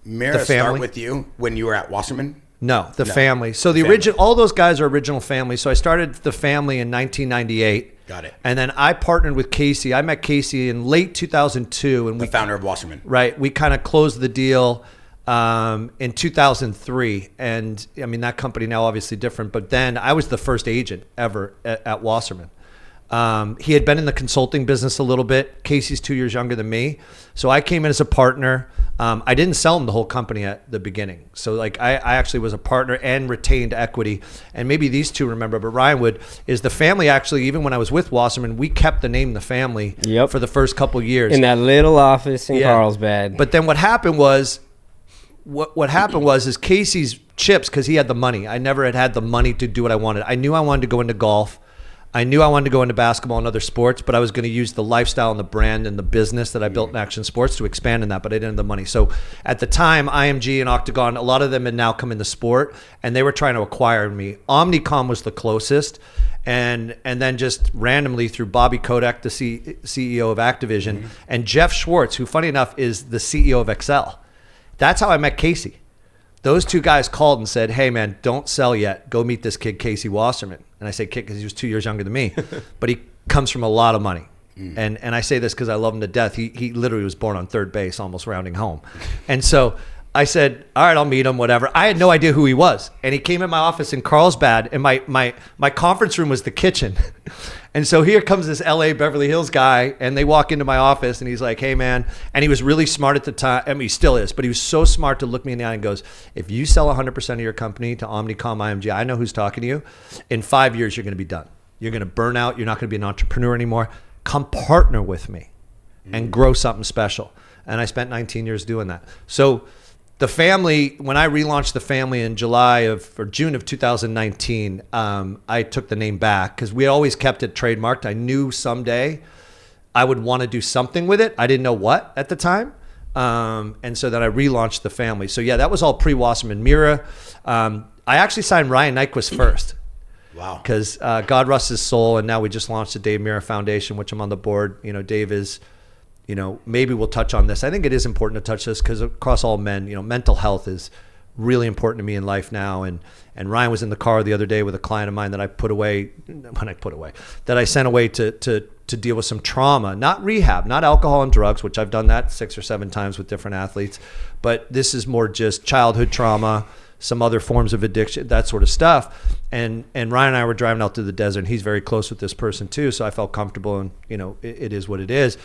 Mira start with you when you were at Wasserman? No, the family. So the original, all those guys are original family. So I started the family in 1998. Got it. And then I partnered with Casey. I met Casey in late 2002, and the founder of Wasserman. Right. We kind of closed the deal in 2003, and I mean that company now obviously different. But then I was the first agent ever at Wasserman. He had been in the consulting business a little bit. Casey's 2 years younger than me. So I came in as a partner. I didn't sell him the whole company at the beginning. So like I actually was a partner and retained equity. And maybe these two remember, but Ryan would, is the family actually, even when I was with Wasserman, we kept the name The Family for the first couple of years. In that little office in Carlsbad. But then what happened was, is Casey's chips, because he had the money. I never had the money to do what I wanted. I knew I wanted to go into golf. I knew I wanted to go into basketball and other sports, but I was going to use the lifestyle and the brand and the business that I built in Action Sports to expand in that, but I didn't have the money. So at the time, IMG and Octagon, a lot of them had now come into sport, and they were trying to acquire me. Omnicom was the closest, and then just randomly through Bobby Kodak, the CEO of Activision, and Jeff Schwartz, who funny enough is the CEO of Excel. That's how I met Casey. Those two guys called and said, hey, man, don't sell yet. Go meet this kid, Casey Wasserman. And I say kid because he was 2 years younger than me. But he comes from a lot of money. And I say this because I love him to death. He literally was born on third base, almost rounding home. And so I said, all right, I'll meet him, whatever. I had no idea who he was. And he came in my office in Carlsbad, and my conference room was the kitchen. And so here comes this LA Beverly Hills guy, and they walk into my office, and he's like, hey, man. And he was really smart at the time. I mean, he still is, but he was so smart to look me in the eye and goes, if you sell 100% of your company to Omnicom, IMG, I know who's talking to you. In 5 years, you're going to be done. You're going to burn out. You're not going to be an entrepreneur anymore. Come partner with me and grow something special. And I spent 19 years doing that. So the family, when I relaunched the family in June of 2019, I took the name back because we always kept it trademarked. I knew someday I would want to do something with it. I didn't know what at the time. And so then I relaunched the family. So yeah, that was all pre-Wasserman Mira. I actually signed Ryan Nyquist first. Wow. Because God rest his soul. And now we just launched the Dave Mira Foundation, which I'm on the board. You know, Dave is, you know, maybe we'll touch on this. I think it is important to touch this because across all men, you know, mental health is really important to me in life now. And Ryan was in the car the other day with a client of mine that I sent away to deal with some trauma, not rehab, not alcohol and drugs, which I've done that 6 or 7 times with different athletes. But this is more just childhood trauma, some other forms of addiction, that sort of stuff. And Ryan and I were driving out to the desert, and he's very close with this person too. So I felt comfortable, and you know, it is what it is.